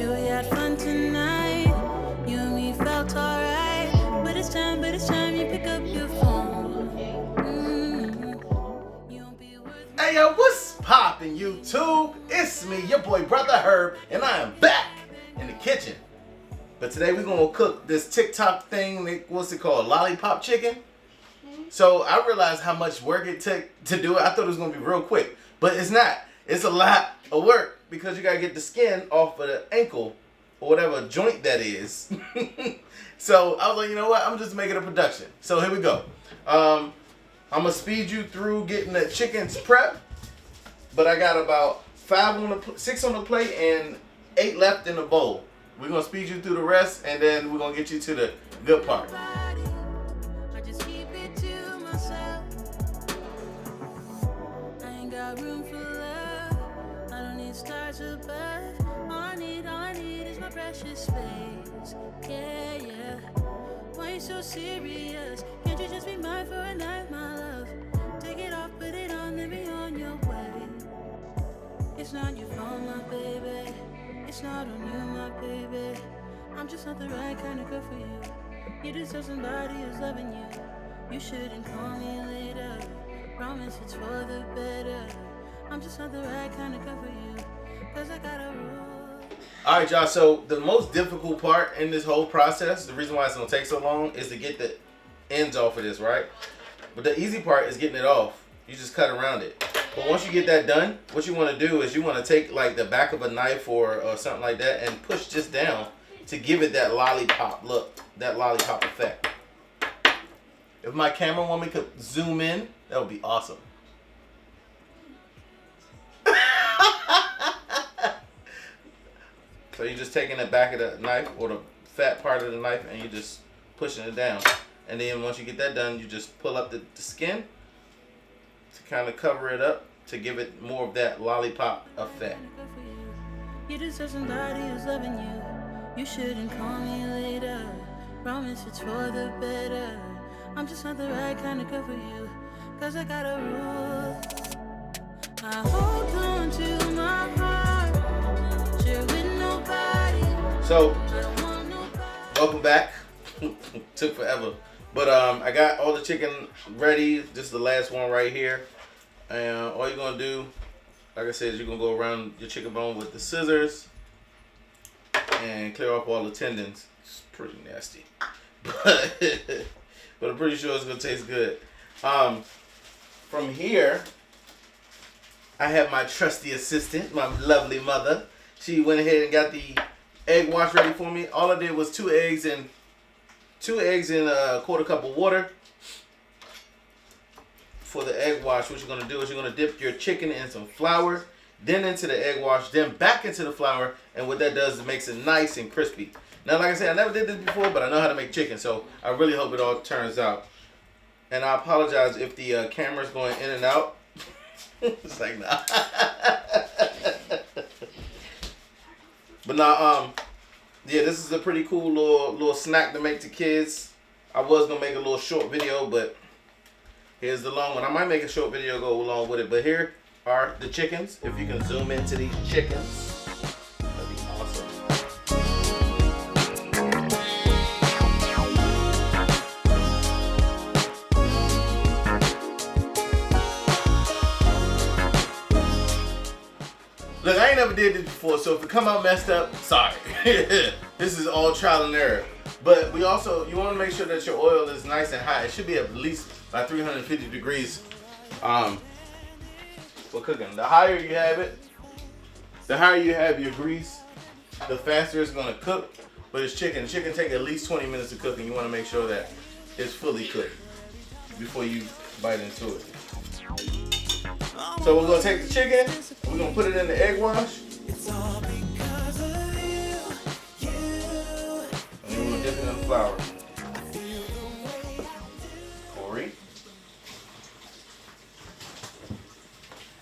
you, we had fun tonight. You and me felt alright. But it's time you pick up your phone. You won't be worth. Hey yo, what's poppin' YouTube? It's me, your boy Brotha Herb, and I am back in the kitchen. But today we're gonna cook this TikTok thing, what's it called, lollipop chicken? So I realized how much work it took to do it. I thought it was gonna be real quick, but it's not. It's a lot of work because you gotta get the skin off of the ankle or whatever joint that is. So I was like, you know what? I'm just making a production. So here we go. I'm gonna speed you through getting the chickens prepped, but I got about 6 on the plate and 8 left in the bowl. We're gonna speed you through the rest, and then we're gonna get you to the good part. I just keep it to myself. I ain't got room for love. I don't need stars above. All I need is my precious space. Yeah. Why you so serious? Can't you just be mine for a night, my love? Take it off, put it on, let me on your way. It's not your fault, my baby. It's not on you, my baby. I'm just not the right kind of girl for you. You deserve somebody who's loving you. You shouldn't call me later. Promise it's for the better. I'm just not the right kind of girl for you. Cause I got a rule. Alright y'all, so the most difficult part in this whole process, the reason why it's gonna take so long, is to get the ends off of this, right? But the easy part is getting it off. You just cut around it. But once you get that done, what you want to do is you want to take like the back of a knife or something like that and push this down to give it that lollipop look, that lollipop effect. If my camera woman could zoom in, that would be awesome. So you're just taking the back of the knife or the fat part of the knife and you're just pushing it down. And then once you get that done, you just pull up the skin to kind of cover it up to give it more of that lollipop effect. You deserve somebody who's loving you. You shouldn't call me later. Promise it's for the better. I'm just not the right kind of girl for you. Cause I got a rule. I hold on to my heart. Share with nobody. So, I don't want nobody. welcome back. Took forever. But I got all the chicken ready. This is the last one right here. And all you're going to do, like I said, is you're going to go around your chicken bone with the scissors and clear off all the tendons. It's pretty nasty. But I'm pretty sure it's going to taste good. From here, I have my trusty assistant, my lovely mother. She went ahead and got the egg wash ready for me. All I did was 2 eggs in a quarter cup of water. For the egg wash, what you're going to do is you're going to dip your chicken in some flour, then into the egg wash, then back into the flour, and what that does is it makes it nice and crispy. Now, like I said, I never did this before, but I know how to make chicken, so I really hope it all turns out. And I apologize if the camera's going in and out. It's like, nah. But now, yeah, this is a pretty cool little snack to make to kids. I was going to make a little short video, but here's the long one. I might make a short video go along with it, but here are the chickens. If you can zoom into these chickens, that'd be awesome. Look, I ain't never did this before, so if it come out messed up, sorry. This is all trial and error. But you want to make sure that your oil is nice and hot. It should be at least by 350 degrees for cooking. The higher you have it, the higher you have your grease, the faster it's going to cook. But it's chicken. Chicken take at least 20 minutes to cook, and you want to make sure that it's fully cooked before you bite into it. So we're going to take the chicken, we're going to put it in the egg wash. And we're going to dip it in the flour. Corey.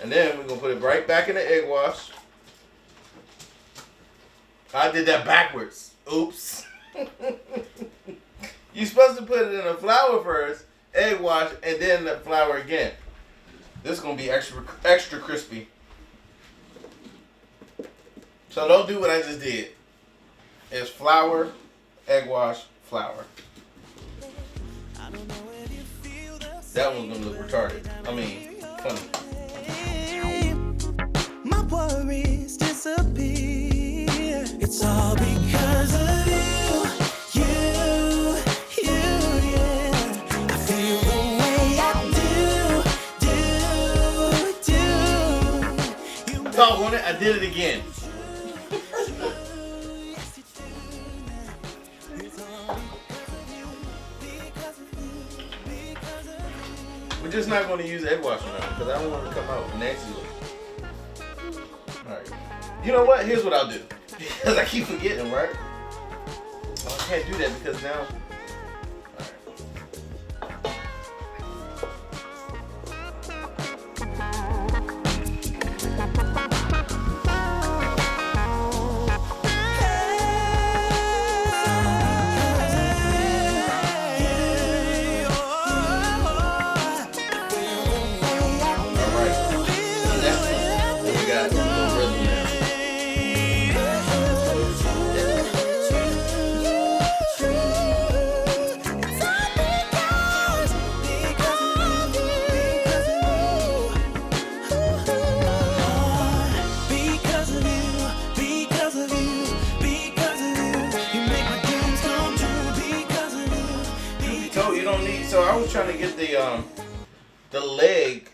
And then we're going to put it right back in the egg wash. I did that backwards. Oops. You're supposed to put it in the flour first, egg wash, and then the flour again. This is going to be extra crispy. So don't do what I just did. is flour, egg wash, flour. That one's gonna look retarded. I mean, funny. My worries disappear. It's all because of you, yeah. I feel the way I do. Doggone it, I did it again. We're just not going to use egg wash on that because I don't want it to come out nasty. Alright. You know what? Here's what I'll do. Because I keep forgetting, right? Oh, I can't do that because now. So I was trying to get the leg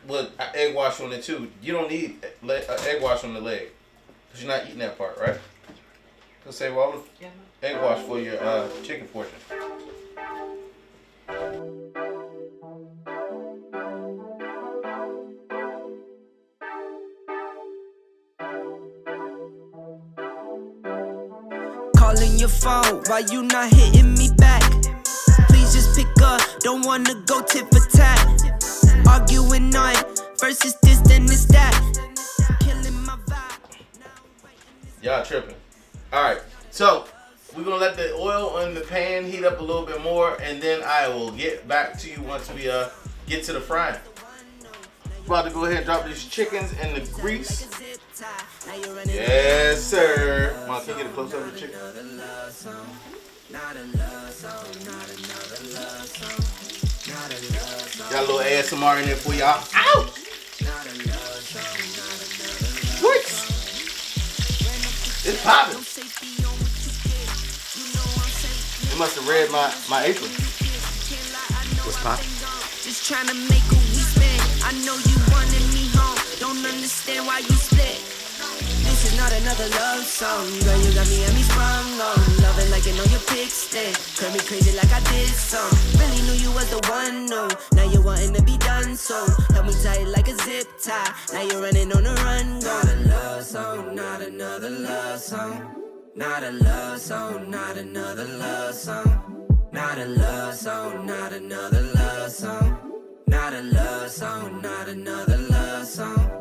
with egg wash on it too. You don't need egg wash on the leg because you're not eating that part, right? So say, well, egg wash for your chicken portion. Calling your phone, why you not hitting me back? Please just pick up, don't wanna go tit for tat. Arguing on, first it's this, then it's that. Killing my vibe. Y'all tripping. Alright, so we're gonna let the oil in the pan heat up a little bit more, and then I will get back to you once we get to the frying. About to go ahead and drop these chickens in the grease. Yes, sir. Mom, can you get a close up of the chicken? Got a little ASMR in there for y'all. Ow! What? It's popping. It must have read my apron. What's popping? Just trying to make a week spend. I know you wanted me home. Don't understand why you split. This is not another love song. Girl, you got me and me sprung on. Loving like you know your pick stick. Turn me crazy like I did some. Really knew you was the one, no. Now you're wanting to be done, so held me tight like a zip tie. Now you're running on the run, go. Not a love song, not another love song. Not a love song, not another love song. Not a love song, not another love song. Not a love song, not another love song.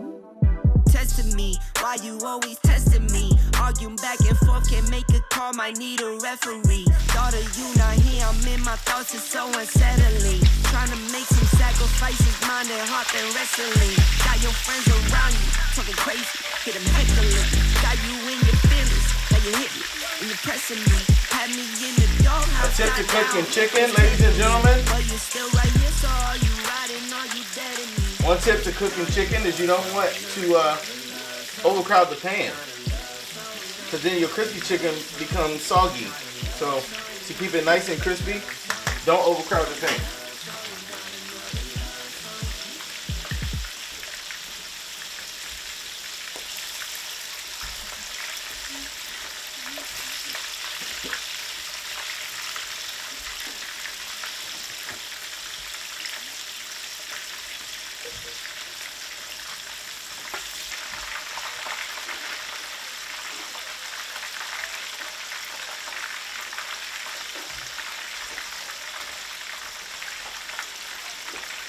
Testing me, why you always testing me? Arguing back and forth, can't make a call, might need a referee. Daughter, you not here, I'm in my thoughts, it's so unsettling. Trying to make some sacrifices, mind and heart and wrestling. Got your friends around you, talking crazy, get them heckling. Got you in your feelings, now you hit me, and you're pressing me. Had me in the doghouse. A tip to cooking chicken, ladies and gentlemen. But you still right here, so are you riding, are you dead in me? One tip to cooking chicken is you don't want to overcrowd the pan, because then your crispy chicken becomes soggy. So to keep it nice and crispy, don't overcrowd the pan.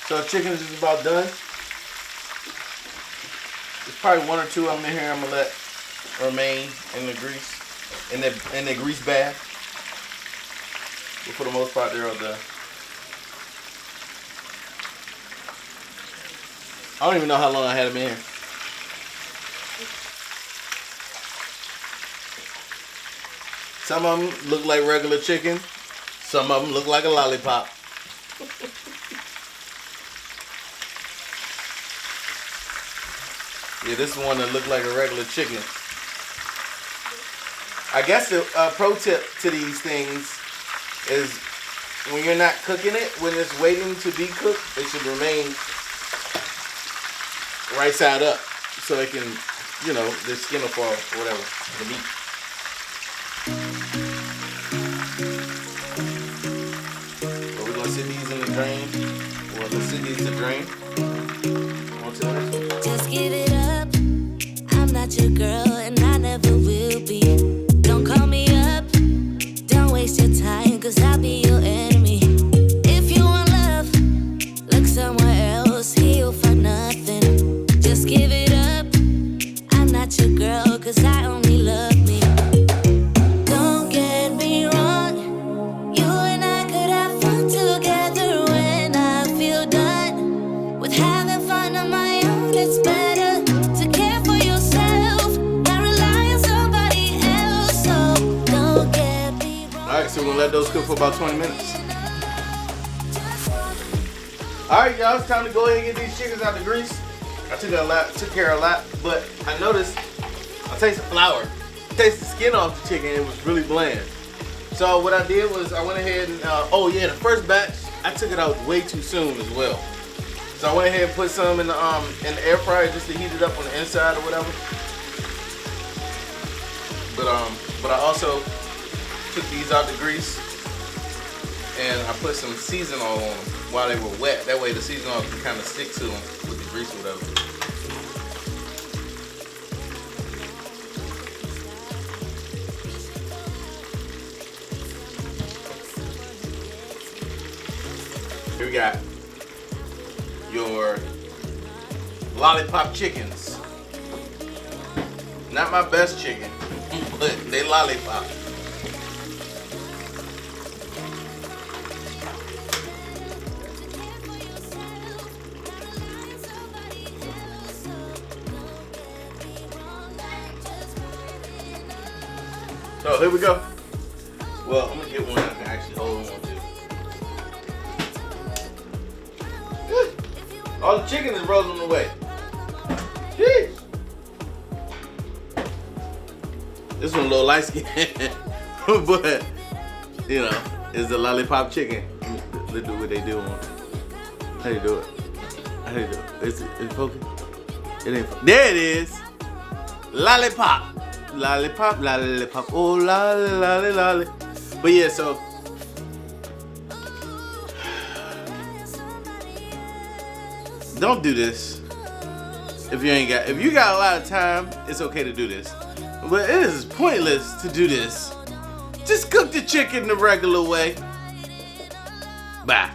So chicken is just about done. There's probably one or two of them in here I'm gonna let remain in the grease, in the grease bath. But for the most part, they're all done. I don't even know how long I had them in here. Some of them look like regular chicken. Some of them look like a lollipop. Yeah, this is one that look like a regular chicken. I guess the pro tip to these things is when you're not cooking it, when it's waiting to be cooked, it should remain right side up so it can, you know, the skin will fall or whatever, the meat. But we're gonna sit these in the drain. Well, let's sit these to drain. On to the next one. Just give it up. I'm not your girl and I never will be. Don't call me up. Don't waste your time, cause I'll be your enemy. If you want love, look somewhere else. Here you'll find nothing. Just give it up. I'm not your girl, cause I only love me. Don't get me wrong. You and I could have fun together when I feel done with having fun on my own. It's better to care for yourself than rely on somebody else. So don't get me wrong. Alright, so we're gonna let those cook for about 20 minutes. Alright, y'all, it's time to go ahead and get these chickens out the grease. I took care of a lot, but I noticed I tasted flour. Tasted the skin off the chicken, it was really bland. So what I did was I went ahead and, oh yeah, the first batch, I took it out way too soon as well. So I went ahead and put some in the air fryer just to heat it up on the inside or whatever. But I also took these out the grease and I put some seasoning oil on them while they were wet. That way the seasoning oil can kind of stick to them with the grease or whatever. Here we got your lollipop chickens. Not my best chicken, but they lollipop. So here we go. Well, I'm gonna get one I can actually hold on to. All the chicken is rolling away. Sheesh. This one a little light skin, but you know, it's the lollipop chicken. Let's do what they do on. How you do it? How you do it? Is it focused? It ain't focused. There it is. Lollipop. Lollipop, lollipop, oh lolly, lolly, lolly. But yeah, so don't do this if you got a lot of time. It's okay to do this, but it is pointless to do this. Just cook the chicken the regular way. Bye.